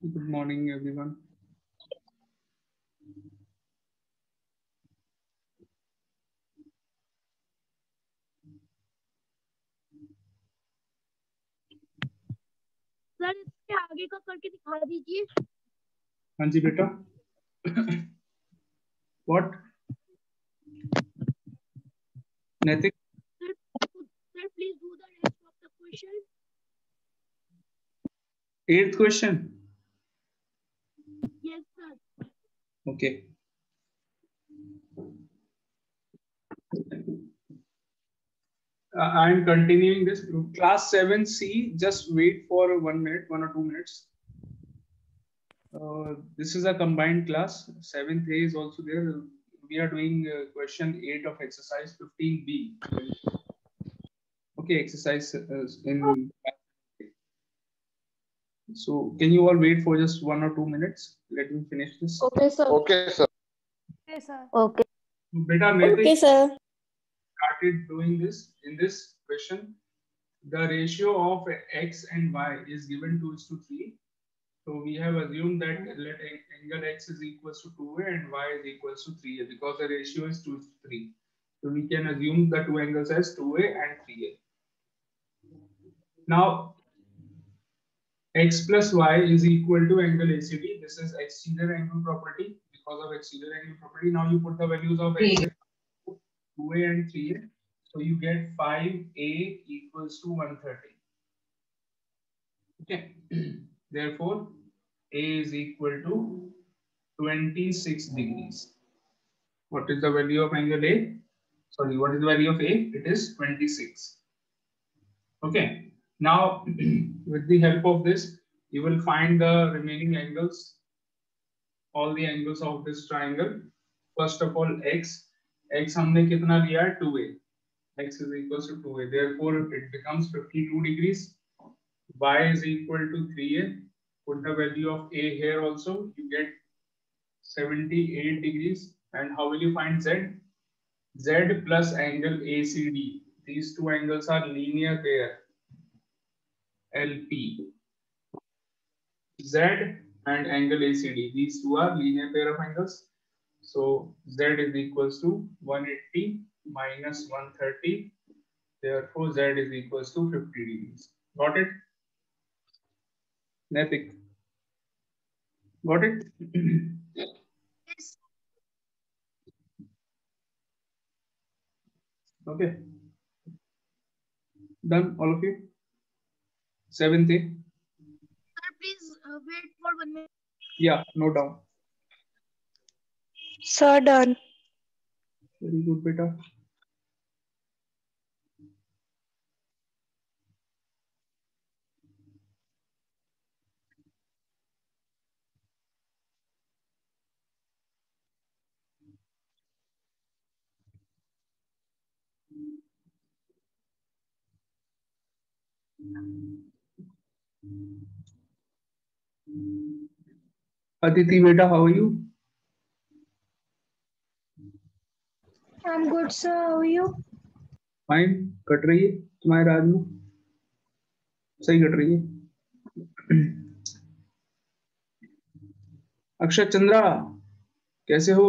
Good morning, everyone. Sir इसके आगे का करके दिखा दीजिए। हाँ जी बेटा। What? नैतिक। Sir, please do the rest of the question. 8th question. Yes, sir. Okay. I am continuing this. Class 7C. Just wait for 1 minute, 1 or 2 minutes. This is a combined class. 7th A is also there. We are doing question 8 of exercise 15B. Okay, exercise in. So, can you all wait for just 1 or 2 minutes? Let me finish this. Okay, sir. Okay, sir. Okay, sir. Okay. Beta, Okay, sir. started doing this in this question. The ratio of x and y is given 2:3. So we have assumed that let angle x is equals to 2a and y is equals to 3a because the ratio is 2:3. So we can assume the two angles as 2a and 3a. Now x plus y is equal to angle ACD. This is exterior angle property. Because of exterior angle property, now you put the values of x, 2a and 3a. So you get 5a equals to 130. Okay. Therefore, a is equal to 26 degrees. What is the value of angle A? Sorry, what is the value of A? It is 26. Okay. Now, with the help of this, you will find the remaining angles, all the angles of this triangle. First of all, x. X हमने कितना लिया है? 2a. X is equals to 2a. Therefore, it becomes 52 degrees. Y is equal to 3a. Put the value of a here also. You get 78 degrees. And how will you find Z? Z plus angle ACD. These two angles are linear pair. LP. Z and angle ACD. These two are linear pair of angles. So Z is equals to 180 minus 130. Therefore, Z is equals to 50 degrees. Got it? Natik. Got it? Yes. Okay. Done, all of you? 7th A? Sir, please wait for 1 minute. Yeah, no doubt. Sir, done. Very good, beta. Aditi, beta, how are you? I'm good, sir. How are you? Fine. Cut रही है तुम्हारे राज में? सही cut रही है. अक्षय चंद्रा, कैसे हो?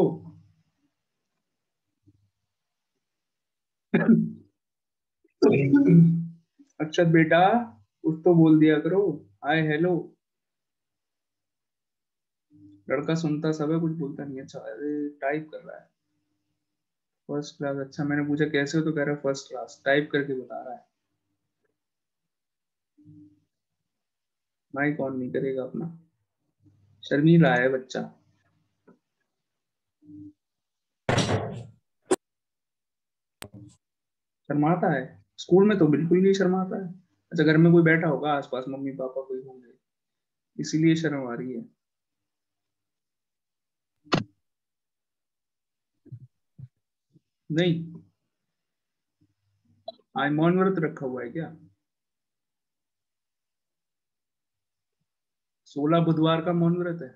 अक्षत बेटा, कुछ तो बोल दिया करो. Hi hello. लड़का सुनता सब है, कुछ बोलता नहीं. अच्छा, अरे टाइप कर रहा है. First class. अच्छा, मैंने पूछा कैसे हो तो कह रहा है फर्स्ट क्लास. टाइप करके बता रहा है. माइक ऑन नहीं करेगा अपना. शर्मीला है बच्चा. शर्माता है. स्कूल में तो बिल्कुल नहीं शर्माता है. अच्छा, घर में कोई बैठा होगा आसपास, मम्मी पापा कोई होंगे, इसीलिए शर्म आ रही है. नहीं, आज मौन व्रत रखा हुआ है क्या? 16 बुधवार का मौन व्रत है.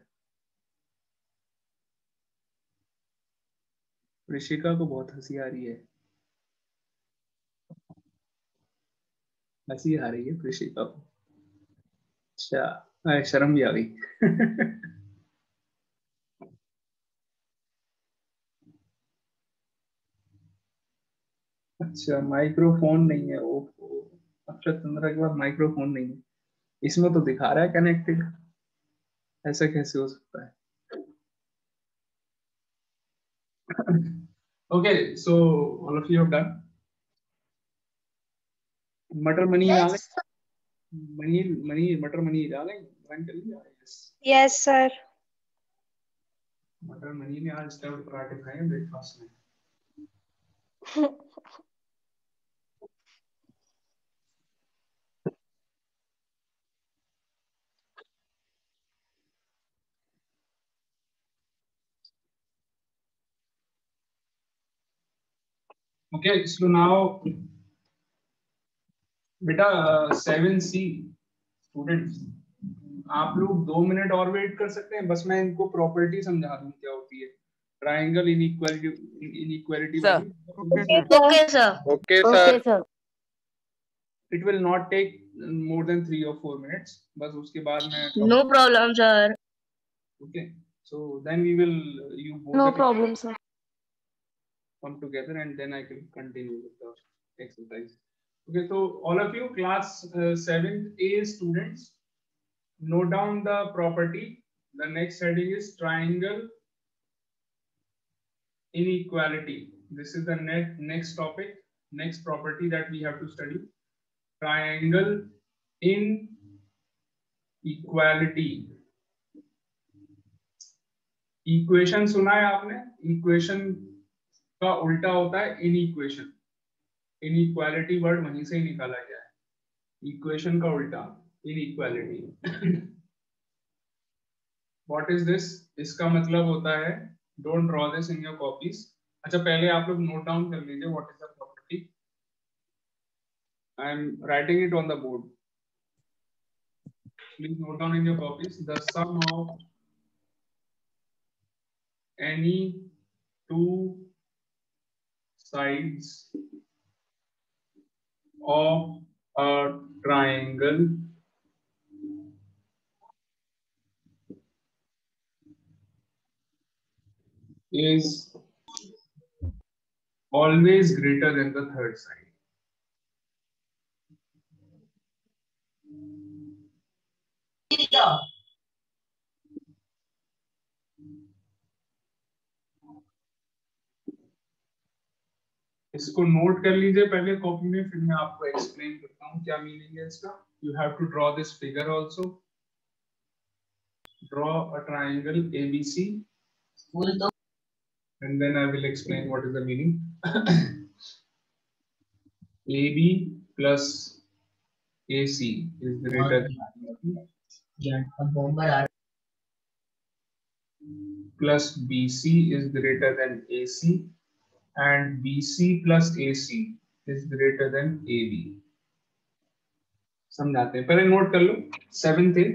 ऋषिका को बहुत हंसी आ रही है. हंसी आ रही है ऋषिका को. अच्छा, शर्म भी आ गई। अच्छा माइक्रोफोन नहीं है वो। अच्छा चंद्रा के पास माइक्रोफोन नहीं है, इसमें तो दिखा रहा है कनेक्टेड, ऐसा कैसे हो सकता है? Okay so all of you have done. मटर मनी आ गए, मनी मटर मनी आ गए, रन कर लिया? यस। Yes, sir. मटर मनी ने आज स्टफ्ड पराठे खाए ब्रेकफास्ट में। ओके सो नाउ बेटा 7C स्टूडेंट्स, आप लोग 2 मिनट और वेट कर सकते हैं, बस मैं इनको प्रॉपर्टी समझा दूं क्या होती है ट्रायंगल इनइक्वालिटी Sir. वाली। Okay, sir. Okay, Okay, sir. sir. It will not take more than 3 or 4 minutes, बस उसके बाद मैं No problem, sir. Okay so then we will you both No the people problem, sir. come together and then I can continue with the exercise. Okay, so all of you class 7th A students, note down the property. The next heading is triangle inequality. This is the next topic, next property that we have to study. Triangle inequality. Equation सुना है आपने? Equation का उल्टा होता है inequation. Inequality word वहीं से ही निकाला गया है, इक्वेशन का उल्टा इनइक्वालिटी। What is this? इसका मतलब होता है, don't draw this in your copies. अच्छा पहले आप लोग नोट डाउन कर लीजिए what is the property. I am writing it on the board, please note down in your copies. The sum of any two sides of a triangle is always greater than the third side. इसको note कर लीजिए पहले copy में, फिर मैं आपको explain करता हूँ क्या मीनिंग है इसका। You have to draw this figure also. Draw a triangle ABC and then I will explain what is the meaning. AB plus AC is greater plus BC is greater than AC and BC plus AC is greater than AB. समझाते हैं, पहले note कर लो 7th A।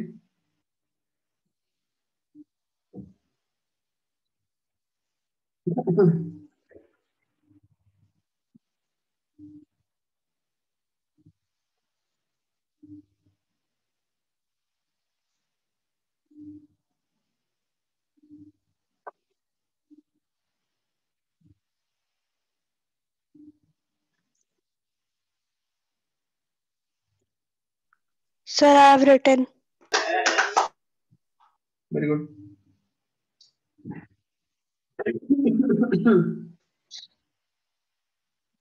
Sir, I have written. Very good.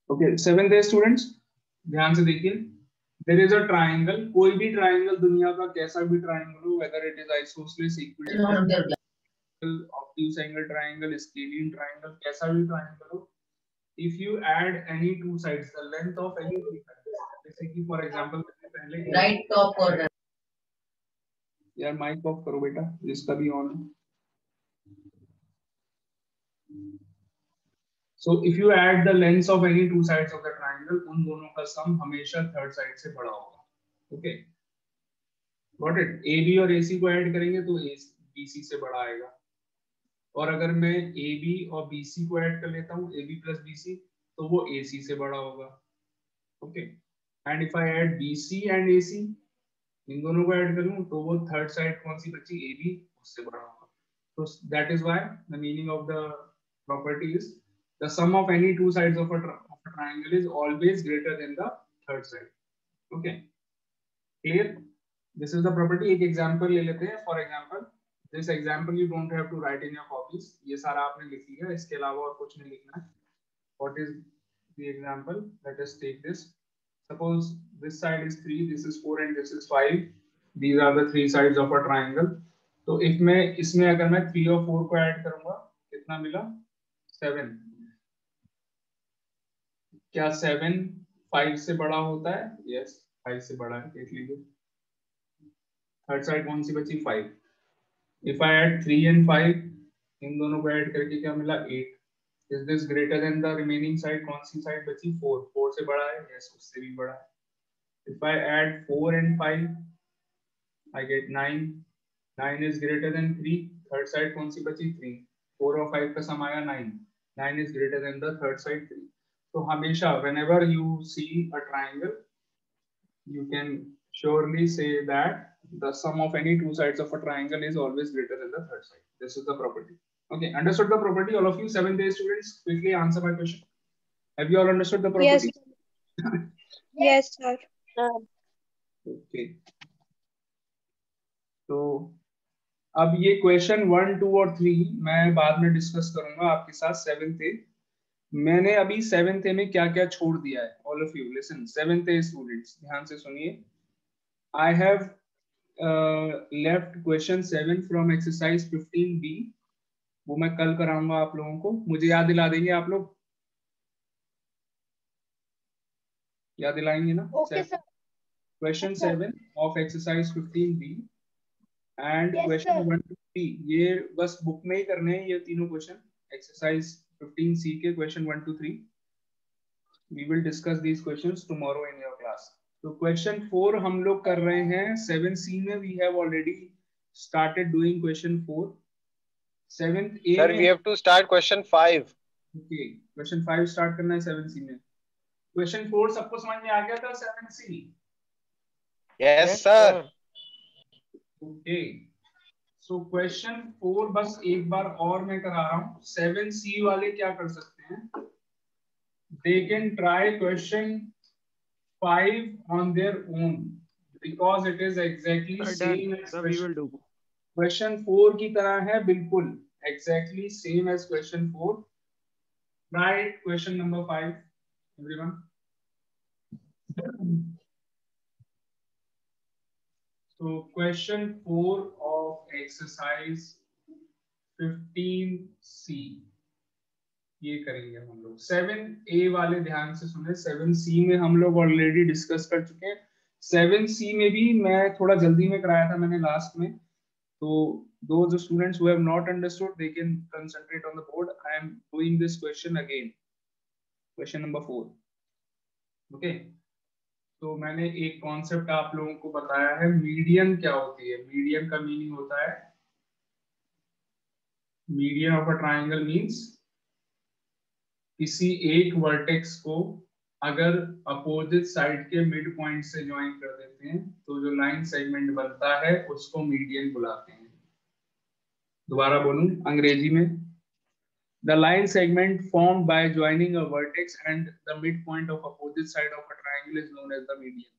Okay, 7th day students, ध्यान से देखिए। There is a triangle, कोई भी triangle, दुनिया का कैसा भी ट्राइंगल हो, whether it is isosceles, equilateral, obtuse angle triangle, scalene triangle, कैसा भी ट्राइंगल हो, if you add any two sides, the length of any two sides, जैसे कि for example पहले Right top corner. यार माइक ऑफ करो बेटा, जिसका भी ऑन है। So if you add the lengths of any two sides of the triangle, उन दोनों का सम हमेशा थर्ड साइड से बड़ा होगा। Okay got it? AB और AC को ऐड करेंगे तो BC से बड़ा आएगा, और अगर मैं AB और BC को ऐड कर लेता हूँ, AB plus BC, तो वो AC से बड़ा होगा। Okay and if I add BC and AC, इन दोनों को ऐड करूं तो वो थर्ड साइड कौन सी बची, ए बी, उससे बड़ा होगा. तो that is why the meaning of the property is the sum of any two sides of a triangle is always greater than the third side. Okay, clear? This is the property. एक example ले लेते हैं. For example this example you don't have to write in your copies. ये सारा आपने लिख लिया, इसके अलावा और कुछ नहीं लिखना है. What is the example? Let us take this. Suppose this side is 3, this is 4 and this is 5. These are the three sides of a triangle. तो if मैं इसमें अगर मैं 3 और 4 को ऐड करूंगा कितना मिला? 7. क्या 7 5 से बड़ा होता है? Yes, 5 से बड़ा है. देख लीजिए. थर्ड साइड कौन सी बची? 5. If I add 3 and 5, इन दोनों को ऐड करके क्या मिला? 8. Is this greater than the remaining side? कौन सी साइड बची? 4. 4 से बड़ा है? Yes, उससे भी बड़ा है. If I add 4 and 5, I get 9. 9 is greater than 3. Third side कौन सी बची? 3. 4 और 5 का सम आया 9. 9 is greater than the third side 3. तो हमेशा whenever you see a triangle, you can surely say that the sum of any two sides of a triangle is always greater than the third side. This is the property. Okay, understood the property? All of you 7th day students, quickly answer my question. Have you all understood the property? Yes. Yes, sir. Okay. तो अब ये question 1, 2 और 3 मैं बाद में discuss करूंगा आपके साथ 7th ए. मैंने अभी 7th ए में क्या क्या छोड़ दिया है. All of you listen, 7th A students ध्यान से सुनिए. I have left question 7 from exercise 15B. वो मैं कल कराऊंगा आप लोगों को. मुझे याद दिला देंगे आप लोग? याद दिलाएंगे ना? Okay, sir. Question Yes, sir. 7 of exercise 15B and Yes, question sir. 1 to 3. ये बस बुक में ही करने हैं ये तीनों क्वेश्चन. एक्सरसाइज 15C के question 1 to 3. We will discuss these questions tomorrow in your class. तो क्वेश्चन 4 हम लोग कर रहे हैं 7C में. We have already started doing question 4. 7th A Sir, में we have to start question 5. okay, question 5 start करना है 7C में. क्वेश्चन 4 सबको समझ में आ गया था 7C? Yes, sir. Okay, so question 4 बस एक बार और मैं करा रहा हूं. 7C वाले क्या कर सकते हैं? They can try question 5 on their own because it is exactly same as question 4 की तरह है. बिल्कुल exactly same as question 4. Try question number 5 everyone. So question 4 of exercise 15C ये करेंगे हम लोग. 7A वाले ध्यान से सुने. 7C में हम लोग ऑलरेडी डिस्कस कर चुके हैं. 7C में भी मैं थोड़ा जल्दी में कराया था मैंने लास्ट में. तो those students who have not understood, they can concentrate on the board. I am doing this question again. Question number 4. Okay. तो मैंने एक कॉन्सेप्ट आप लोगों को बताया है. मीडियन क्या होती है? मीडियन का मीनिंग होता है, median of a triangle means किसी एक वर्टेक्स को अगर अपोजिट साइड के मिड पॉइंट से ज्वाइन कर देते हैं तो जो लाइन सेगमेंट बनता है उसको मीडियन बुलाते हैं. दोबारा बोलूं अंग्रेजी में. The line segment formed by joining a vertex and the midpoint of opposite side of a triangle is known as the median.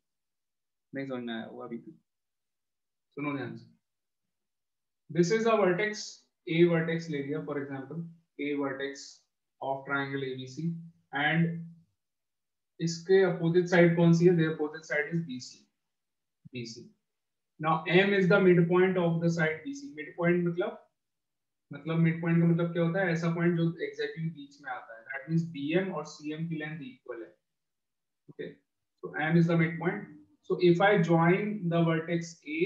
नहीं समझ में आया वो अभी? सुनो ध्यान से. This is a vertex. A vertex ले लिया for example. A vertex of triangle ABC and इसके opposite side कौन सी है? The opposite side is BC. BC. Now M is the midpoint of the side BC. Midpoint मतलब mid point का मतलब क्या होता है? ऐसा पॉइंट जो एग्जैक्टली बीच में आता है. दैट मींस BM और CM की लेंथ इक्वल है. Okay, so M is the mid point. So if I join the vertex A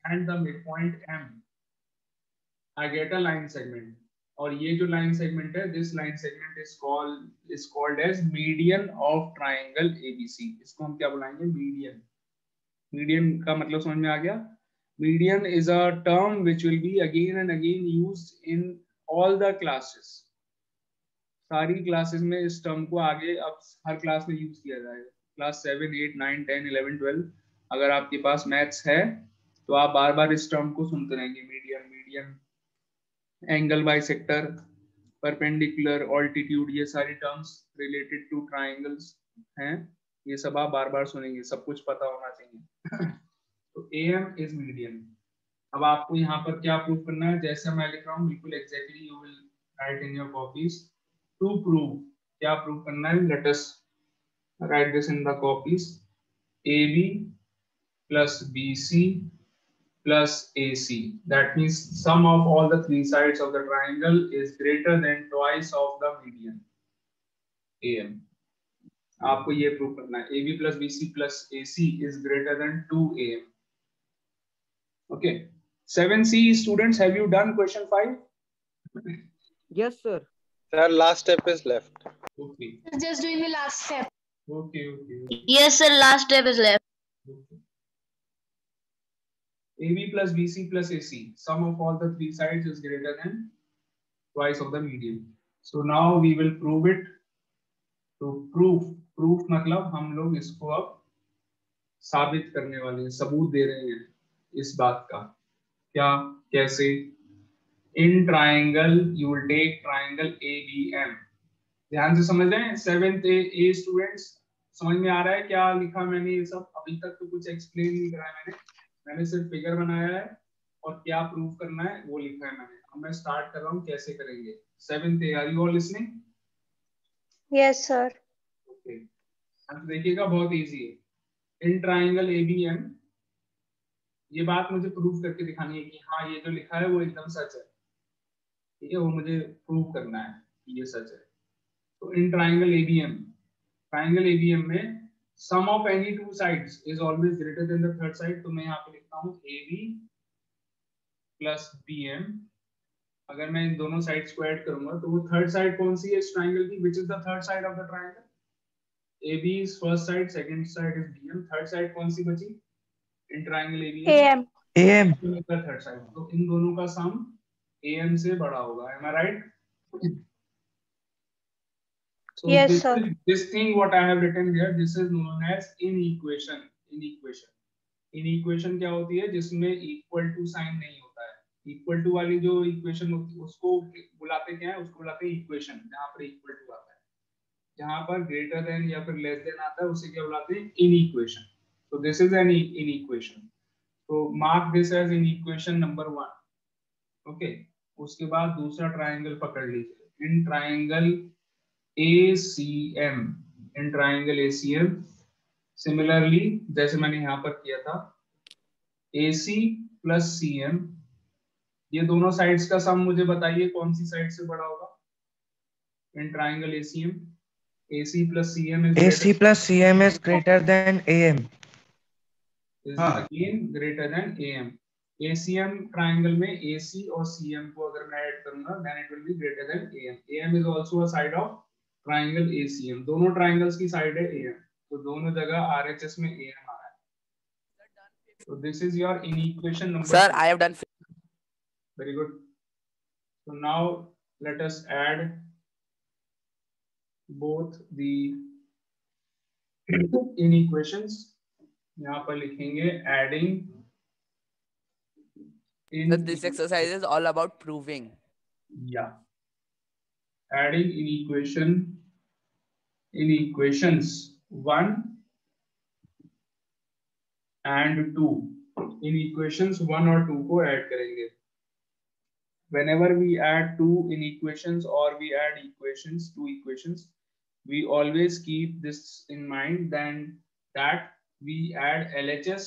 and the mid point M, I get a line segment. और ये जो line segment है, this line segment is called as median of triangle ABC. इसको हम क्या बुलाएंगे? Median. Median का मतलब समझ में आ गया? Median is a term which will be again and again used in all the classes. सारी क्लासेस में इस टर्म को आगे अब हर क्लास में यूज किया जाएगा. क्लास 7, 8, 9, 10, 11, 12 अगर आपके पास मैथ्स है तो आप बार बार इस टर्म को सुनते रहेंगे, median, median, angle bisector, perpendicular, altitude, ये सारी टर्म्स रिलेटेड टू ट्राइंगल्स हैं, ये सब आप बार बार सुनेंगे, सब कुछ पता होना चाहिए। तो AM इज मीडियन। अब आपको यहाँ पर क्या प्रूव करना है, जैसे मैं लिख रहा हूँ बिल्कुल exactly you will write in your copies to prove. क्या प्रूव करना है, let us write this in the copies. AB plus BC plus AC, that means sum of all the three sides of the triangle is greater than twice of the median AM. आपको ये prove करना है, AB plus BC plus AC is greater than 2AM. Okay, 7C students, have you done question 5? Yes, sir. Sir, last step is left. Okay. Just doing the last step. Okay. Yes, sir. Last step is left. Okay. AB plus BC plus AC, sum of all the three sides is greater than twice of the median. So now we will prove it. तो proof मतलब हम लोग इसको अब साबित करने वाले हैं, सबूत दे रहे हैं इस बात का। क्या, कैसे? In triangle you will take triangle ABM। ध्यान से समझ रहे हैं 7th A स्टूडेंट्स, समझ में आ रहा है क्या लिखा मैंने? ये सब अभी तक तो कुछ एक्सप्लेन नहीं कराया मैंने सिर्फ फिगर बनाया है और क्या प्रूव करना है वो लिखा है मैंने। अब मैं स्टार्ट कर रहा हूँ कैसे करेंगे। 7th A, are you all listening? Yes, sir. Okay, अब देखिएगा बहुत इजी है। इन ट्राइंगल ABM, ये बात मुझे प्रूव करके दिखानी है कि हाँ ये जो लिखा है वो एकदम सच है, ठीक है, वो मुझे प्रूव करना है कि ये सच है। तो इन ट्राइंगल ABM में sum of any two sides is always greater than the third side। तो मैं यहाँ पे लिखता हूँ AB plus BM। अगर मैं इन दोनों साइड्स को ऐड करूंगा तो वो थर्ड साइड कौन सी है इस ट्राइंगल की? Which is the third side of the triangle? AB is first side, second side is BM, third side कौन सी बची in triangle ABM? AM. Third side. तो इन दोनों का सम AM से बड़ा होगा। Am I right? So Yes, this sir. this thing what I have written here, this is known as inequation। inequation क्या होती है? जिसमें इक्वल टू साइन नहीं होता है। इक्वल टू वाली जो इक्वेशन होती है उसको बुलाते क्या है? उसको बुलाते हैं इक्वेशन, जहाँ पर इक्वल टू आता है। जहाँ पर ग्रेटर देन या फिर लेस देन आता है उसे क्या बुलाते हैं? इनइक्वेशन। तो दिस इज एन इनइक्वेशन। तो mark this as inequation number 1। Okay, उसके बाद दूसरा ट्राइंगल पकड़ लीजिए, in triangle ACM। In triangle ACM similarly जैसे मैंने यहाँ पर किया था, AC प्लस CM, ये दोनों साइड्स का सम मुझे बताइए कौन सी साइड से बड़ा होगा इन triangle ACM? AC plus CM is greater than AM. is again greater than AM। ACM triangle में AC और CM को अगर मैं ऐड करूंगा then it will be greater than AM। AM is also a side of triangle ACM। दोनों triangles की side है AM, तो दोनों जगह RHS में AM आ रहा है। So this is your inequation number 2। Sir, I have done. Very good। So now let us add both the inequations। यहाँ पर लिखेंगे adding in Sir, this exercise is all about proving. Yeah, adding in equations 1 and 2। in equations 1 और 2 को add करेंगे। Whenever we add two in equations or we add two equations, we always keep this in mind, then that we add LHS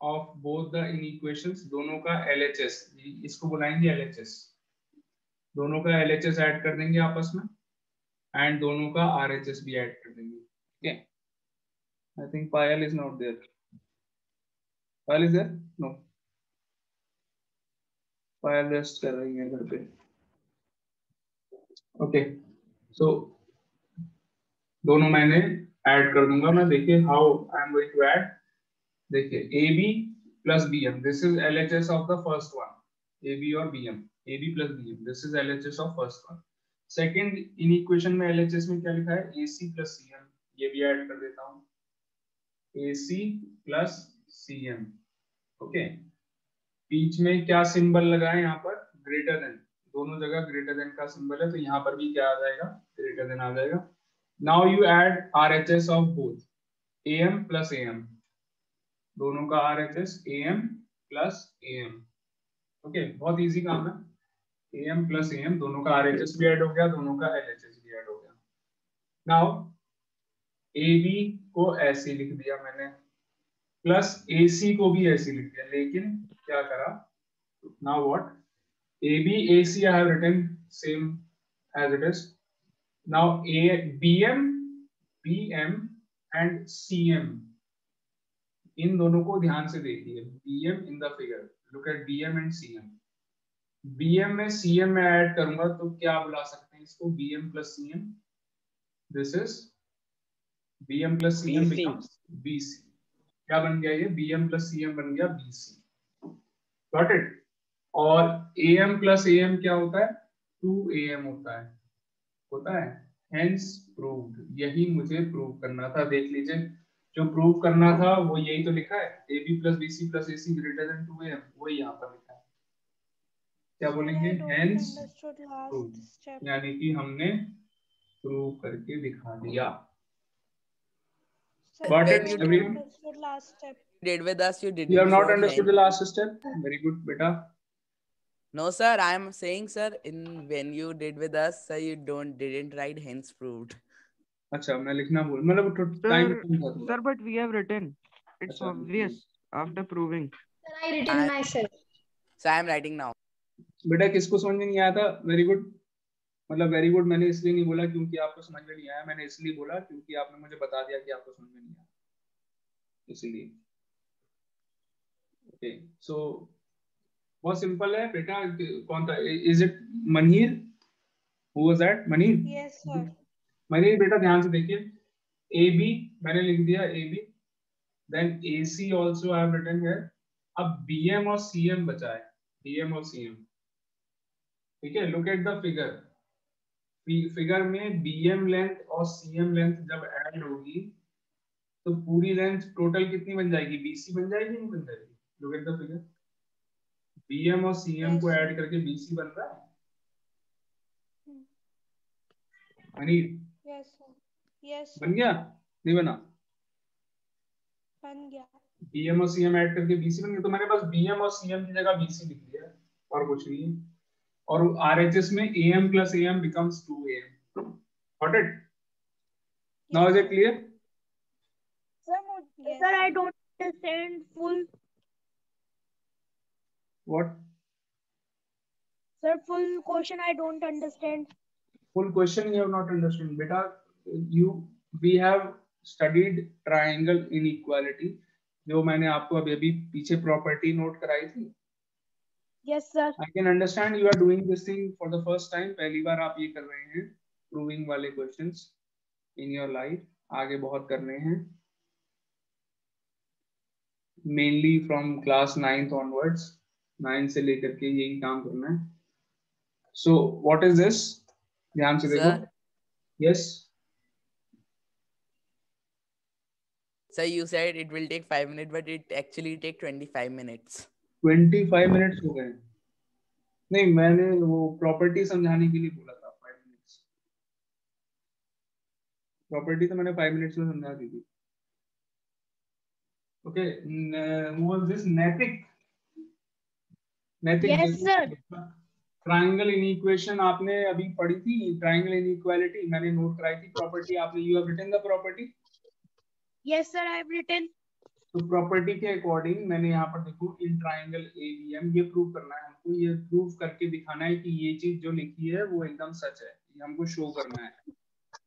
of both the inequations। दोनों का LHS, इसको बुलाएंगे LHS। दोनों का LHS add कर देंगे आपस में एंड दोनों का RHS भी ऐड कर देंगे। Okay, I think Payal is not there। Payal is there? No, Payal rest कर रही है घर पे। Okay, so दोनों मैंने ऐड कर दूंगा मैं। देखिए how I am going to add. देखिए AB plus BM, this is LHS of the first one। AB और BM, AB plus BM, this is LHS of first one। Second in equation में LHS में क्या लिखा है? AC plus CM, ये भी add कर देता हूँ। AC plus cm. ओके, बीच में क्या सिंबल लगा है यहाँ पर? Greater than. दोनों जगह ग्रेटर देन का सिंबल है, तो यहाँ पर भी क्या आ जाएगा? ग्रेटर देन आ जाएगा. Now you add RHS of both AM plus AM. दोनों का RHS AM plus AM. Okay, बहुत इजी काम है. AM प्लस AM, दोनों का RHS भी ऐड हो गया, दोनों का LHS भी ऐड हो गया. नाउ AB को ऐसे लिख दिया मैंने, प्लस AC को भी ऐसे लिख दिया, लेकिन क्या करा? Now what? AB AC I have written same as it is. Now BM and CM, इन दोनों को ध्यान से देखिए. BM in the figure, look at BM and CM. BM में CM में ऐड करूंगा तो क्या बुला सकते हैं इसको? BM plus CM. This is BM plus CM BC. becomes BC. क्या बन गया ये? BM plus CM बन गया BC. Got it? और AM plus AM क्या होता है? 2AM होता है. Hence proved. यही मुझे प्रूव करना था. देख लीजिए, जो प्रूव करना था वो यही तो लिखा है. AB plus BC plus AC greater than 2AM, वही यहाँ पर लिखा है. क्या बोलेंगे? Hence proved. यानी कि हमने प्रूव करके दिखा दिया. Got When it, you everyone? Last step. did with us, you didn't You have not show understood hence. the last step. Very good, beta. No, sir. I am saying, sir, in when you did with us, sir, you didn't write hence proved. अच्छा, मैं लिखना भूल, मतलब time कम था थोड़ा. Sir, but we have written. It's अच्छा, obvious after proving. Sir, I written myself. So I am writing now. बेटा किसको समझ में नहीं आया था? Very good. मतलब वेरी गुड मैंने इसलिए नहीं बोला क्योंकि आपको समझ में नहीं आया, मैंने इसलिए बोला क्योंकि आपने मुझे बता दिया कि आपको समझ में नहीं आया, इसलिए. ओके, सो बहुत सिंपल है बेटा. कौन था? Is it Munir? Who was that? Munir? Yes, sir. Munir बेटा ध्यान से देखिए. AB मैंने लिख दिया AB, then AC also I have written here. अब BM और CM बचा है. BM और CM, ठीक है. Look at the figure. Figure में BM लेंथ और CM लेंथ जब ऐड होगी तो पूरी लेंथ टोटल कितनी बन जाएगी? BC बन जाएगी, नहीं बन जाएगी? Look at the figure. BM और CM को ऐड करके BC बन रहा है. Anil, Yes, sir. Yes, sir. बन गया? नहीं बना? बन गया. BM और CM ऐड करके BC बन गया. तो मैंने बस BM और CM की जगह BC लिख दिया और कुछ नहीं है. और RHS में AM plus AM becomes 2AM. Got it? Now is it clear? Sir, Yes, sir, I sir. don't understand full. What? Sir, full question I don't understand. Full question you have not understood, beta. We have studied triangle inequality, जो मैंने आपको अभी पीछे property note कराई थी. Yes, sir. I can understand you are doing this thing for the first time. पहली बार आप ये कर रहे हैं proving वाले questions in your life. आगे बहुत करने हैं. Mainly from class 9th onwards. 9 से लेकर के यही काम करना है. So what is this? ध्यान से देखो. Sir, Yes. sir, you said it will take 5 minutes, but it actually take 25 minutes. 25 minutes हो गए. नहीं, मैंने वो प्रॉपर्टी समझाने के लिए बोला था 5 मिनट्स. प्रॉपर्टी तो मैंने 5 मिनट्स में समझा दी थी. Okay, who was this? नैतिक. नैतिक. Yes, sir. ट्रायंगल इनइक्वेशन आपने अभी पढ़ी थी. ट्रायंगल इनइक्वालिटी मैंने नोट कराई थी. प्रॉपर्टी आपने, you have written the property. Yes, sir, I have written. तो प्रॉपर्टी के अकॉर्डिंग मैंने यहाँ पर देखो इन ट्रायंगल ABM ये प्रूव करना है हमको. ये प्रूव करके दिखाना है कि ये चीज जो लिखी है वो एकदम सच है. ये हमको शो करना है.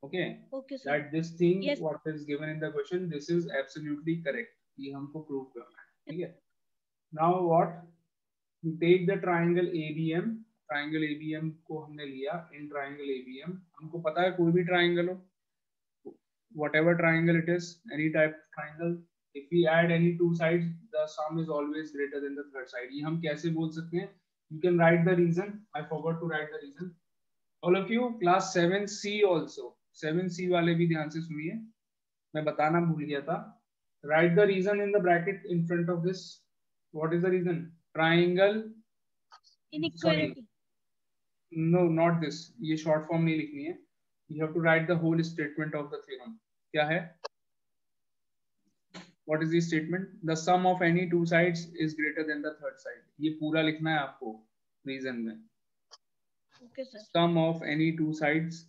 Okay, Okay, sir. that this thing Yes. what is given in the question, this is absolutely correct. ये हमको प्रूव करना है. ठीक है. Now what? You take the triangle ABM. Triangle ABM को हमने लिया. इन ट्रायंगल ABM हमको पता है कोई भी ट्रायंगल हो, whatever triangle it is, any type of triangle, if we add any two sides, the sum is always greater than the third side. ये हम कैसे बोल सकते हैं? You can write the reason. I forgot to write the reason. All of you, class 7C also. 7C वाले भी ध्यान से सुनिए, मैं बताना भूल गया था. Write the reason in the bracket in front of this. What is the reason? Triangle. Inequality. No, not this. ये short form नहीं लिखनी है. You have to write the whole statement of the theorem. क्या है? What is the statement? The sum of any two sides is greater than the third side. ये पूरा लिखना है आपको reason में. Okay, sir. Sum of any two sides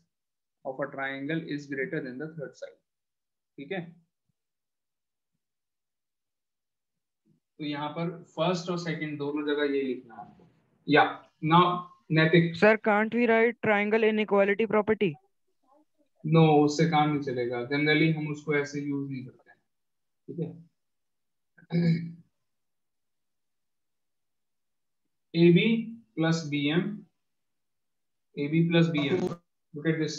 of a triangle is greater than the third side. ठीक है? तो यहाँ पर फर्स्ट और सेकंड दोनों जगह ये लिखना है आपको. या नाउ नैतिक. Sir, can't we write triangle inequality property? No, उससे काम नहीं चलेगा. जनरली हम उसको ऐसे यूज नहीं करते हैं. ठीक है? AB plus BM. AB plus BM. Look at this.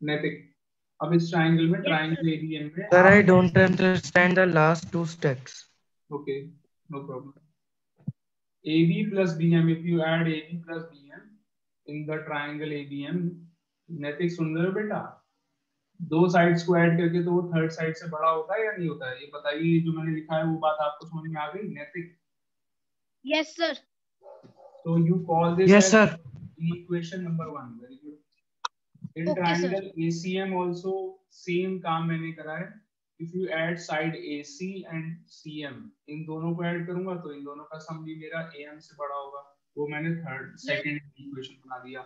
नैतिक. अब इस ट्राइंगल में ट्राइंगल ABM में. Sir, I don't understand the last two steps. Okay, no problem. AB plus BM, if you add AB plus BM in the triangle ABM, नैतिक सुन रहे हो बेटा? दो साइड्स को ऐड करके तो वो थर्ड साइड से बड़ा होता है या नहीं होता है? ये बताइए, जो मैंने लिखा है वो बात आपको समझ में आ गई नैतिक? Yes, sir. So you call this Yes, as sir. equation number 1. Very good. In Okay, triangle ACM also same काम मैंने करा है. If you add side AC and CM, इन दोनों को ऐड करूंगा तो इन दोनों का सम भी मेरा AM से बड़ा होगा. वो मैंने सेकंड इक्वेशन बना दिया.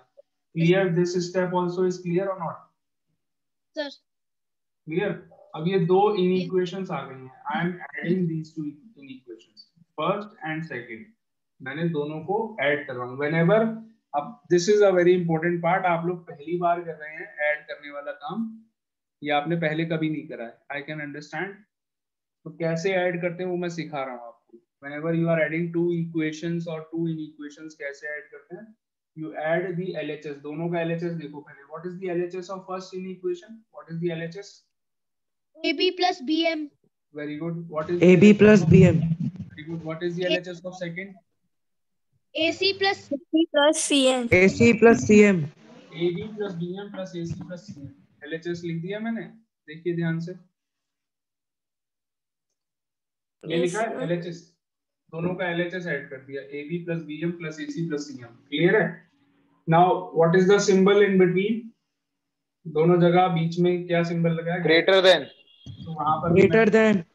Clear? This step also is clear or not? Sir. Clear? अब ये दो inequations आ गई हैं. I am adding these two inequations, first and second. मैंने दोनों को ऐड कर रहा हूँ. Whenever, अब this is a very important part. आप लोग पहली बार कर रहे हैं ऐड करने वाला काम. ये आपने पहले कभी नहीं करा है. I can understand. तो कैसे ऐड करते हैं वो मैं सिखा रहा हूँ आपको. Whenever you are adding two equations or two inequations, कैसे ऐड करते हैं? You add the LHS. दोनों का LHS देखो पहले. What is the LHS of first inequation? What is the LHS? AB plus BM. Very good. What is AB the plus BM. Very good. What is the LHS of second? AC plus CM. AC plus CM. AB plus BM plus AC plus CM. LHS लिख दिया मैंने. देखिए ध्यान से. ये लिखा है LHS. दोनों का LHS ऐड कर दिया. AB plus BM plus AC plus CM. Clear है? Now what is the symbol in between? दोनों जगह बीच में क्या सिंबल लगा है? Greater than. तो वहां पर Greater than.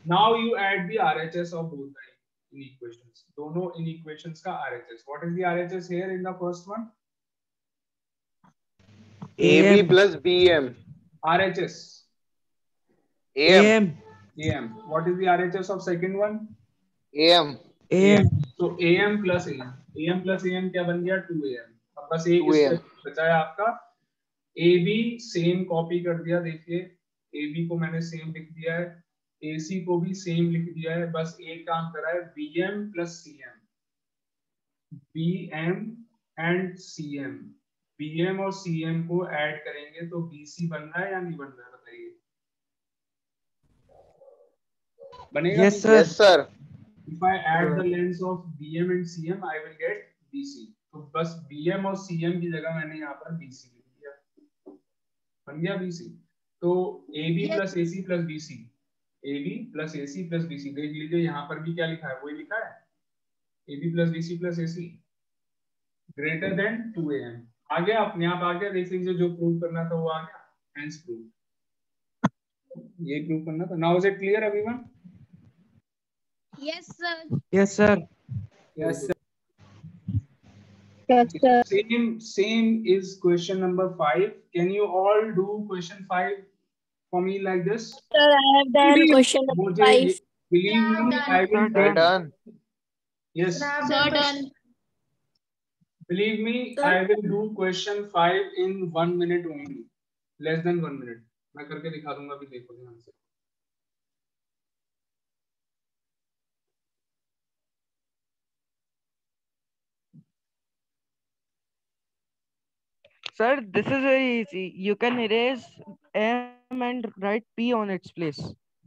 Now you add the RHS of both the inequations. दोनों inequations का RHS. What is the RHS here in the first one? AB plus BM. RHS. AM. AM. What is the RHS of second one? AM. AM. So AM plus AM. AM plus AM क्या बन गया? 2AM. अब बस एक 2AM. step बचा है आपका. AB same copy कर दिया. देखिए AB को मैंने सेम लिख दिया है. AC को भी सेम लिख दिया है. बस एक काम करा है. BM plus CM. BM and CM. BM और CM को ऐड करेंगे तो BC बन रहा है या नहीं बन रहा है? बताइए. बनेगा? Yes, sir. Yes, sir. If I add the lengths of BM and CM, I will get BC. तो बस BM और CM की जगह मैंने यहाँ पर BC लिख दिया. बन गया BC. तो AB plus AC plus BC. AB plus AC plus BC. देख लीजिए यहाँ पर भी क्या लिखा है? वही लिखा है. AB plus BC plus AC greater than 2AM. आ गया, अपने आप आ गया. देख लीजिए जो प्रूव करना था वो आ गया. Hence proof. ये प्रूव करना था. Now is it clear everyone? Yes, sir. Yes, sir. Yes, sir. Yes, sir. Same is question number 5. Can you all do question 5 for me like this? Sir, I have done Believe- question number मुझे 5. believe me, I will Sir, We're do. done. Yes, Sir, done. believe me, I will do question 5 in 1 minute only. Less than 1 minute. मैं करके दिखा दूंगा. अभी देखो ध्यान से. Sir, this is very easy. You can erase M and write P on its place.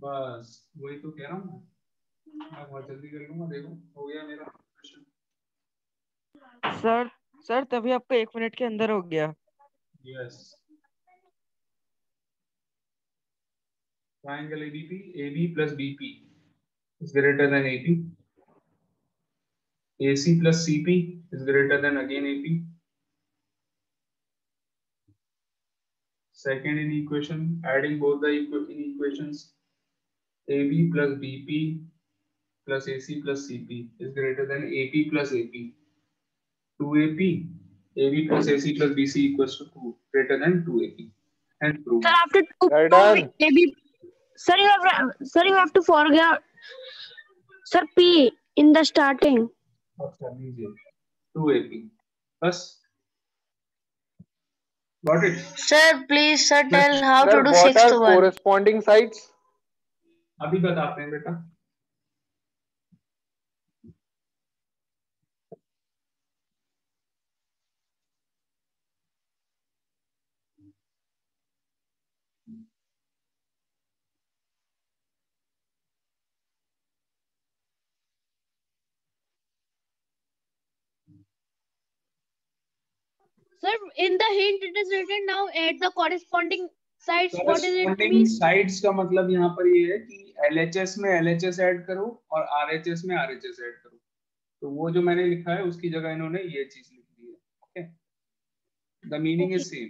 बस वही तो कह रहा हूँ. मैं बहुत जल्दी कर लूंगा. देखो हो गया मेरा क्वेश्चन. सर तभी आपका 1 मिनट के अंदर हो गया. Yes. Triangle ABP, AB plus BP is greater than AP. AC plus CP is greater than again AP. Second in equation, adding both the equations, AB plus BP plus AC plus CP is greater than AP plus AP. 2AP, AB plus AC plus BC equals to 2, greater than 2AP. And prove. Sir, after two, Well done. maybe. Sir, you have to forget. Sir, P in the starting. अच्छा लीजिए 2AP बस got it. Sir, please, sir, tell how Sir, to do what sixth are one. corresponding sides? अभी बताते हैं बेटा. Sir, in the hint it is written now at the corresponding sides. What is it Corresponding mean? sides का मतलब यहाँ पर ये है कि LHS में LHS ऐड करो और RHS में RHS ऐड करो. तो वो जो मैंने लिखा है उसकी जगह इन्होंने ये चीज लिख दी है. Okay, the meaning is same.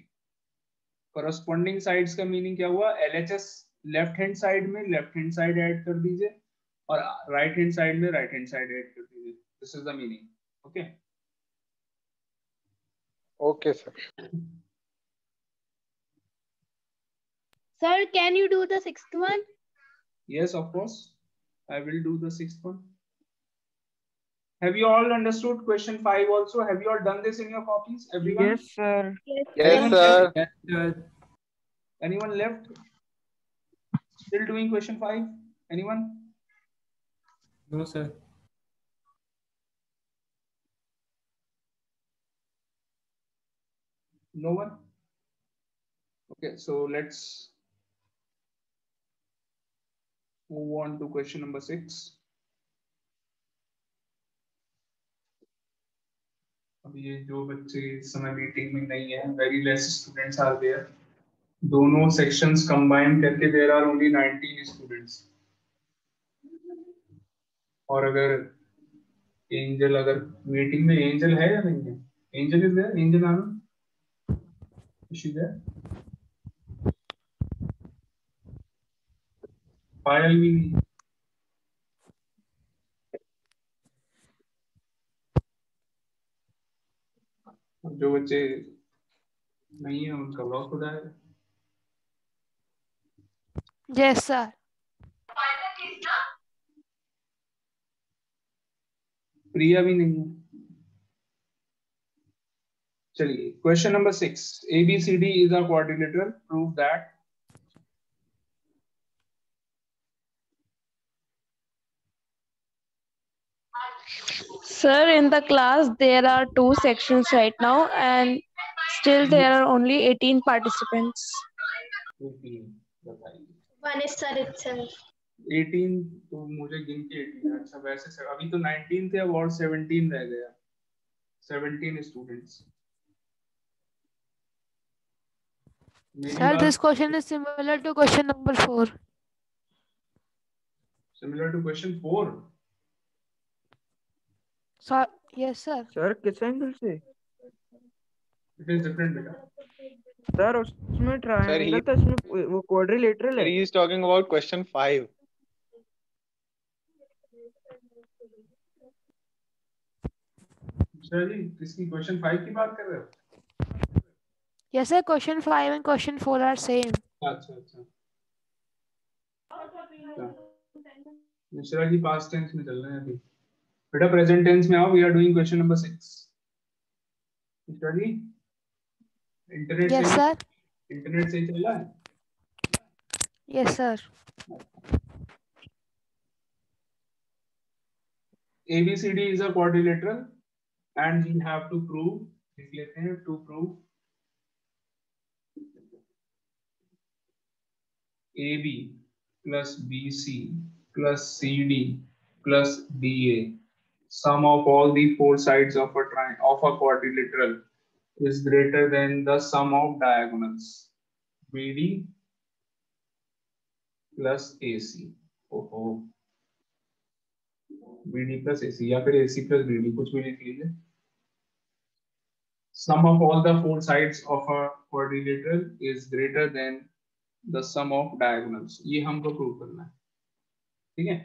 corresponding sides का मीनिंग क्या हुआ? LHS लेफ्ट हैंड साइड में लेफ्ट हैंड साइड ऐड कर दीजिए और राइट हैंड साइड में राइट हैंड साइड ऐड कर दीजिए. This is the meaning. Okay. Okay, sir. Sir, can you do the sixth one? Yes, of course. I will do the sixth one. Have you all understood question 5 also? Have you all done this in your copies? Everyone? Yes, sir. Yes, sir. Anyone left? Still doing question 5? Anyone? No, sir. No one? Okay, so let's move on to question number 6. अब ये जो बच्चे इस समय meeting में नहीं है, very less students are there. दोनों sections combine करके there are only 19 students. और अगर एंजल अगर मीटिंग में एंजल है या नहीं है? Angel is there? एंजल आना? Is there? पायल भी नहीं. जो बच्चे नहीं है उनका लॉस हो जाएगा. Yes, sir. प्रिया भी नहीं है. चलिए question number 6. ABCD is a quadrilateral. Prove that. Sir, in the class, there are 2 sections right now, and still there are only 18 participants. 18 बताइए. One is sir itself. 18 तो मुझे गिन के 18 है. अच्छा वैसे अभी तो 19 थे, अब और 17 रह गया. 17 students. Sir, this question is similar to question number 4. Similar to question 4. So, yes, sir. Sir किस एंगल से? It is different बेटा. सर उसमें ट्रायंगल था, इसमें वो क्वाड्रिलेटरल Sir, है. he is talking about question 5. अच्छा जी, किसकी क्वेश्चन 5 की बात कर रहे हो? Yes, sir. Question 5 and question 4 are same. अच्छा अच्छा. मिश्रा जी पास्ट टेंस में चल रहे हैं अभी. बेटा प्रेजेंट टेंस में आओ. We are doing question number 6. Mishra ji internet Yes, से sir. इंटरनेट से ही चल रहा है. Yes, sir. ABCD is a quadrilateral and we have to prove. लिख लेते हैं to prove AB plus BC plus CD plus DA, sum of all the 4 sides of a quadrilateral is greater than the sum of diagonals BD plus AC। ओहो, BD plus AC या फिर AC plus BD, कुछ भी लिख लीजिए। Sum of all the four sides of a quadrilateral is greater than the sum of diagonals। ये हमको prove करना है, ठीक है।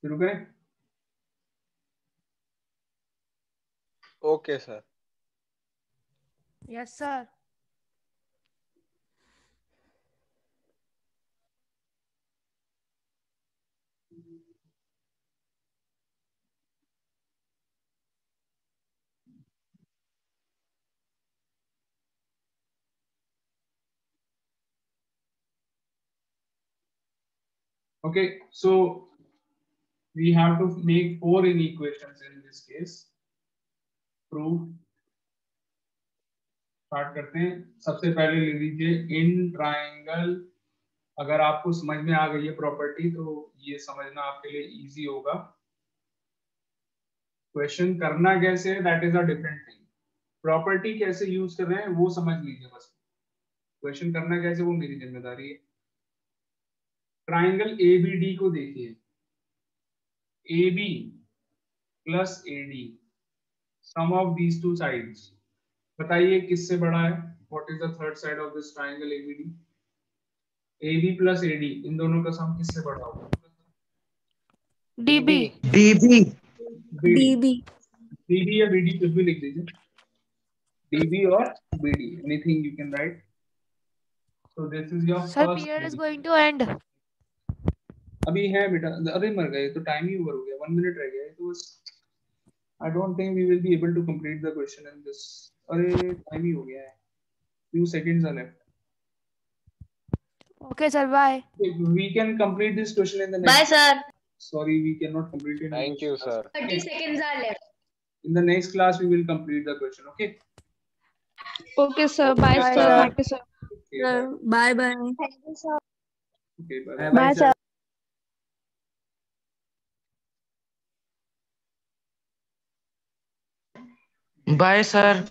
शुरू करें। Okay, sir. Yes, sir. Okay, so we have to make 4 inequations in this case. Proof start करते हैं। सबसे पहले ले लीजिए इन ट्राइंगल। अगर आपको समझ में आ गई है प्रॉपर्टी तो ये समझना आपके लिए इजी होगा। क्वेश्चन करना कैसे है that is a different thing, property कैसे यूज कर रहे हैं वो समझ लीजिए बस। क्वेश्चन करना कैसे वो मेरी जिम्मेदारी है। ट्राइंगल ABD को देखिए, AB plus AD, sum of these two sides, बताइए किससे बड़ा है। What is the third side of this triangle ABD? AB plus AD, इन दोनों का सम किससे बड़ा होगा? DB. DB. BD, DB या BD कुछ भी लिख दीजिए, DB और BD, anything you can write. So this is your Sir, first period is query. going to end. अभी है बेटा, अरे मर गए तो टाइम ही ओवर हो गया, 1 मिनट रह गया है तो I don't think we will be able to complete the question in this. अरे टाइम ही हो गया है, few seconds are left. Okay, sir. Bye. We can complete this question in the next. Bye, sir. Sorry, we cannot complete it in Thank this you, class. sir. 30 seconds are left. In the next class, we will complete the question. Okay. Okay, sir. Bye, Yes, sir. sir. Thank you, sir. Okay. Bye. Bye bye. Okay. Bye. Bye, Bye, sir. Bye, sir.